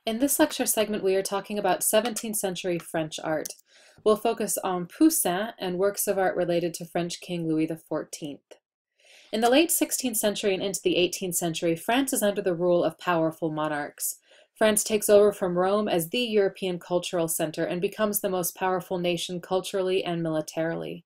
In this lecture segment, we are talking about 17th century French art. We'll focus on Poussin and works of art related to French King Louis XIV. In the late 16th century and into the 18th century, France is under the rule of powerful monarchs. France takes over from Rome as the European cultural center and becomes the most powerful nation culturally and militarily.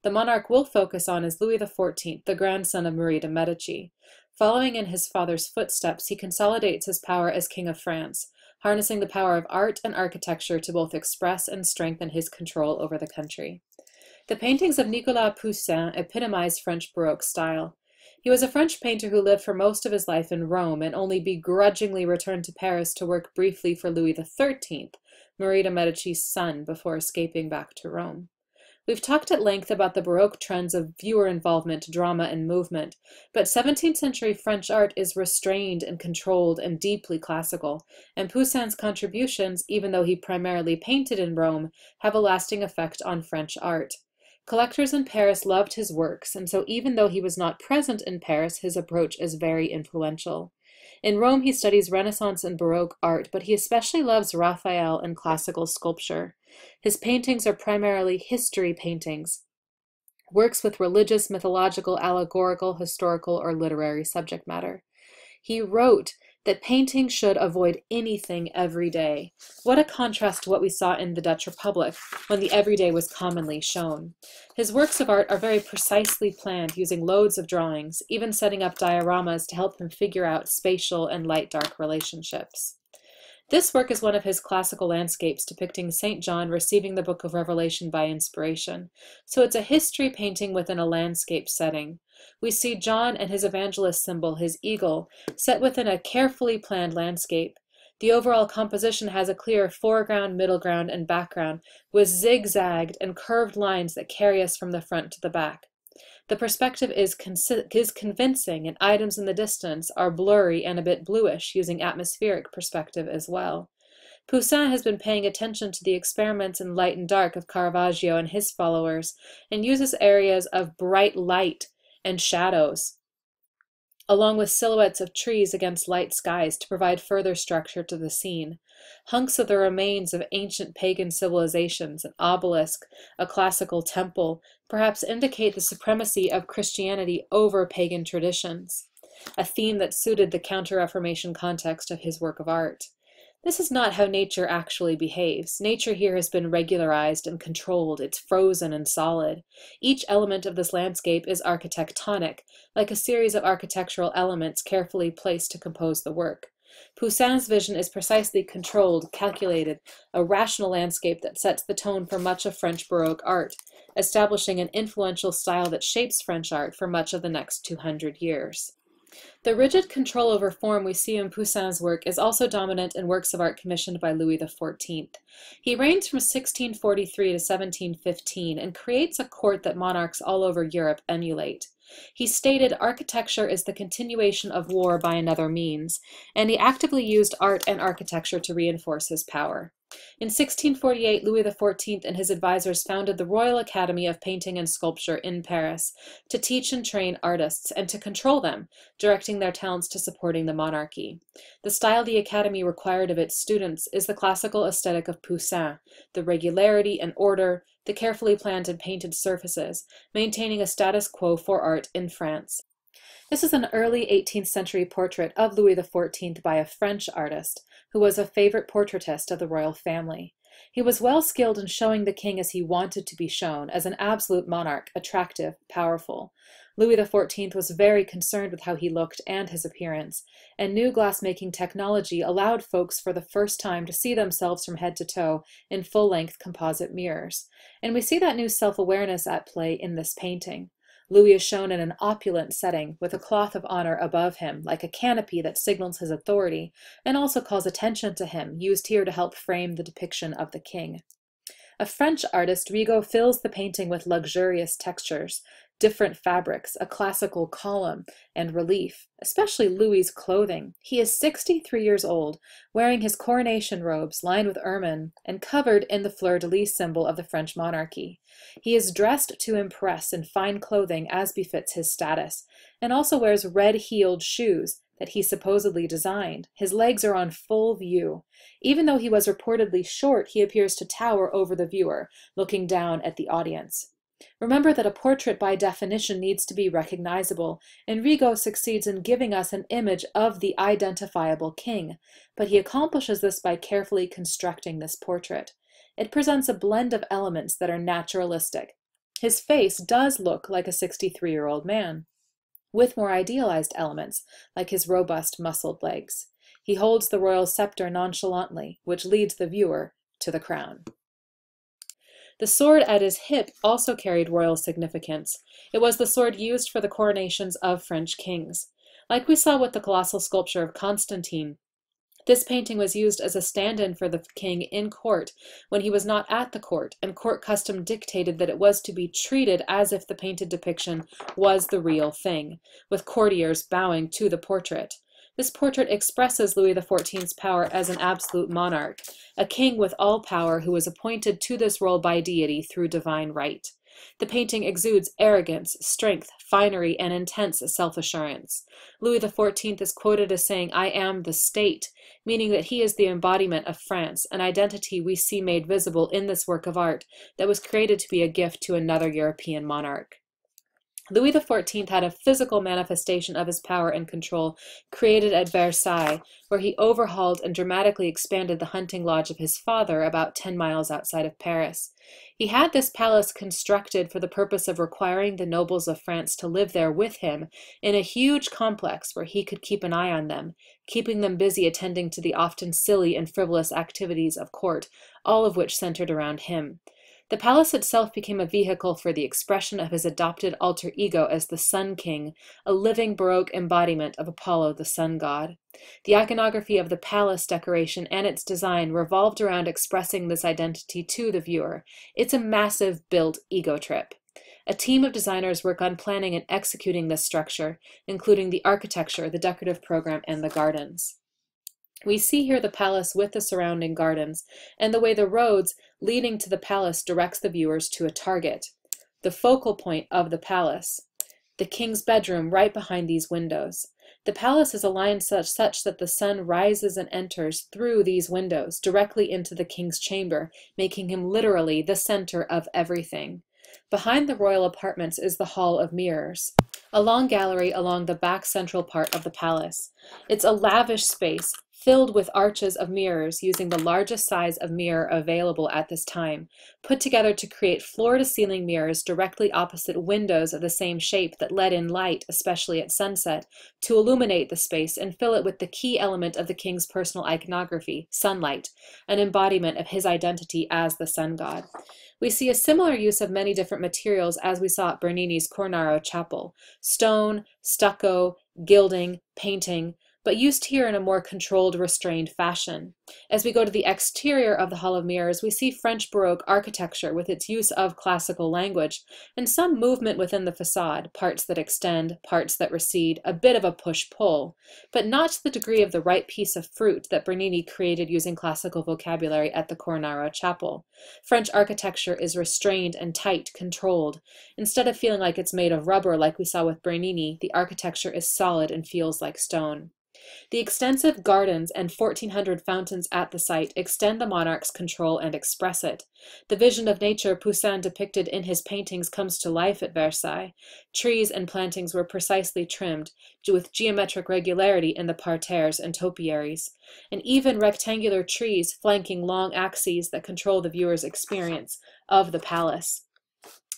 The monarch we'll focus on is Louis XIV, the grandson of Marie de' Medici. Following in his father's footsteps, he consolidates his power as King of France, harnessing the power of art and architecture to both express and strengthen his control over the country. The paintings of Nicolas Poussin epitomize French Baroque style. He was a French painter who lived for most of his life in Rome and only begrudgingly returned to Paris to work briefly for Louis XIII, Marie de' Medici's son, before escaping back to Rome. We've talked at length about the Baroque trends of viewer involvement, drama, and movement, but 17th century French art is restrained and controlled and deeply classical, and Poussin's contributions, even though he primarily painted in Rome, have a lasting effect on French art. Collectors in Paris loved his works, and so even though he was not present in Paris, his approach is very influential. In Rome, he studies Renaissance and Baroque art, but he especially loves Raphael and classical sculpture. His paintings are primarily history paintings, works with religious, mythological, allegorical, historical, or literary subject matter. He wrote that painting should avoid anything every day. What a contrast to what we saw in the Dutch Republic, when the everyday was commonly shown. His works of art are very precisely planned, using loads of drawings, even setting up dioramas to help him figure out spatial and light-dark relationships. This work is one of his classical landscapes depicting St. John receiving the Book of Revelation by inspiration. So it's a history painting within a landscape setting. We see John and his evangelist symbol, his eagle, set within a carefully planned landscape. The overall composition has a clear foreground, middle ground, and background, with zigzagged and curved lines that carry us from the front to the back. The perspective is convincing, and items in the distance are blurry and a bit bluish, using atmospheric perspective as well. Poussin has been paying attention to the experiments in light and dark of Caravaggio and his followers, and uses areas of bright light and shadows, along with silhouettes of trees against light skies to provide further structure to the scene. Hunks of the remains of ancient pagan civilizations, an obelisk, a classical temple, perhaps indicate the supremacy of Christianity over pagan traditions, a theme that suited the Counter-Reformation context of his work of art. This is not how nature actually behaves. Nature here has been regularized and controlled. It's frozen and solid. Each element of this landscape is architectonic, like a series of architectural elements carefully placed to compose the work. Poussin's vision is precisely controlled, calculated, a rational landscape that sets the tone for much of French Baroque art, establishing an influential style that shapes French art for much of the next 200 years. The rigid control over form we see in Poussin's work is also dominant in works of art commissioned by Louis XIV. He reigns from 1643 to 1715 and creates a court that monarchs all over Europe emulate. He stated architecture is the continuation of war by another means, and he actively used art and architecture to reinforce his power. In 1648, Louis XIV and his advisors founded the Royal Academy of Painting and Sculpture in Paris to teach and train artists and to control them, directing their talents to supporting the monarchy. The style the Academy required of its students is the classical aesthetic of Poussin, the regularity and order, the carefully planned and painted surfaces, maintaining a status quo for art in France. This is an early 18th century portrait of Louis XIV by a French artist, who was a favorite portraitist of the royal family. He was well skilled in showing the king as he wanted to be shown, as an absolute monarch, attractive, powerful. Louis XIV was very concerned with how he looked and his appearance, and new glassmaking technology allowed folks for the first time to see themselves from head to toe in full-length composite mirrors. And we see that new self-awareness at play in this painting. Louis is shown in an opulent setting, with a cloth of honor above him, like a canopy that signals his authority, and also calls attention to him, used here to help frame the depiction of the king. A French artist, Rigaud fills the painting with luxurious textures, different fabrics, a classical column, and relief, especially Louis's clothing. He is 63 years old, wearing his coronation robes lined with ermine and covered in the fleur-de-lis symbol of the French monarchy. He is dressed to impress in fine clothing as befits his status, and also wears red-heeled shoes, that he supposedly designed. His legs are on full view. Even though he was reportedly short, he appears to tower over the viewer, looking down at the audience. Remember that a portrait by definition needs to be recognizable, and Rigaud succeeds in giving us an image of the identifiable king, but he accomplishes this by carefully constructing this portrait. It presents a blend of elements that are naturalistic. His face does look like a 63-year-old man, with more idealized elements, like his robust, muscled legs. He holds the royal scepter nonchalantly, which leads the viewer to the crown. The sword at his hip also carried royal significance. It was the sword used for the coronations of French kings. Like we saw with the colossal sculpture of Constantine, this painting was used as a stand-in for the king in court when he was not at the court, and court custom dictated that it was to be treated as if the painted depiction was the real thing, with courtiers bowing to the portrait. This portrait expresses Louis XIV's power as an absolute monarch, a king with all power who was appointed to this role by deity through divine right. The painting exudes arrogance, strength, finery, and intense self-assurance. Louis XIV is quoted as saying, "I am the state," meaning that he is the embodiment of France, an identity we see made visible in this work of art that was created to be a gift to another European monarch. Louis XIV had a physical manifestation of his power and control created at Versailles, where he overhauled and dramatically expanded the hunting lodge of his father about 10 miles outside of Paris. He had this palace constructed for the purpose of requiring the nobles of France to live there with him in a huge complex where he could keep an eye on them, keeping them busy attending to the often silly and frivolous activities of court, all of which centered around him. The palace itself became a vehicle for the expression of his adopted alter ego as the Sun King, a living Baroque embodiment of Apollo, the sun god. The iconography of the palace decoration and its design revolved around expressing this identity to the viewer. It's a massive built ego trip. A team of designers work on planning and executing this structure, including the architecture, the decorative program, and the gardens. We see here the palace with the surrounding gardens, and the way the roads leading to the palace directs the viewers to a target, the focal point of the palace, the king's bedroom right behind these windows. The palace is aligned such that the sun rises and enters through these windows directly into the king's chamber, making him literally the center of everything. Behind the royal apartments is the Hall of Mirrors, a long gallery along the back central part of the palace. It's a lavish space, filled with arches of mirrors using the largest size of mirror available at this time, put together to create floor-to-ceiling mirrors directly opposite windows of the same shape that let in light, especially at sunset, to illuminate the space and fill it with the key element of the king's personal iconography, sunlight, an embodiment of his identity as the sun god. We see a similar use of many different materials as we saw at Bernini's Cornaro Chapel: stone, stucco, gilding, painting, but used here in a more controlled, restrained fashion. As we go to the exterior of the Hall of Mirrors, we see French Baroque architecture with its use of classical language, and some movement within the facade, parts that extend, parts that recede, a bit of a push-pull, but not to the degree of the ripe piece of fruit that Bernini created using classical vocabulary at the Cornaro Chapel. French architecture is restrained and tight, controlled. Instead of feeling like it's made of rubber like we saw with Bernini, the architecture is solid and feels like stone. The extensive gardens and 1,400 fountains at the site extend the monarch's control and express it. The vision of nature Poussin depicted in his paintings comes to life at Versailles. Trees and plantings were precisely trimmed, with geometric regularity in the parterres and topiaries, and even rectangular trees flanking long axes that control the viewer's experience of the palace.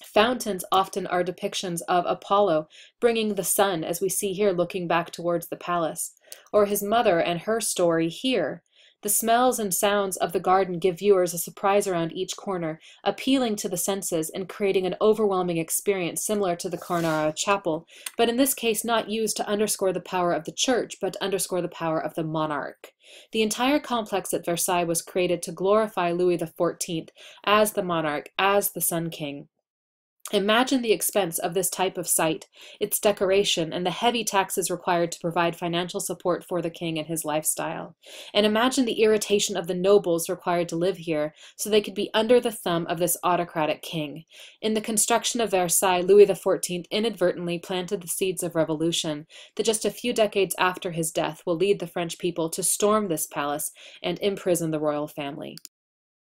Fountains often are depictions of Apollo bringing the sun, as we see here looking back towards the palace, or his mother and her story here. The smells and sounds of the garden give viewers a surprise around each corner, appealing to the senses and creating an overwhelming experience similar to the Cornaro Chapel, but in this case not used to underscore the power of the church, but to underscore the power of the monarch. The entire complex at Versailles was created to glorify Louis XIV as the monarch, as the Sun King. Imagine the expense of this type of site, its decoration, and the heavy taxes required to provide financial support for the king and his lifestyle. And imagine the irritation of the nobles required to live here so they could be under the thumb of this autocratic king. In the construction of Versailles, Louis XIV inadvertently planted the seeds of revolution that just a few decades after his death will lead the French people to storm this palace and imprison the royal family.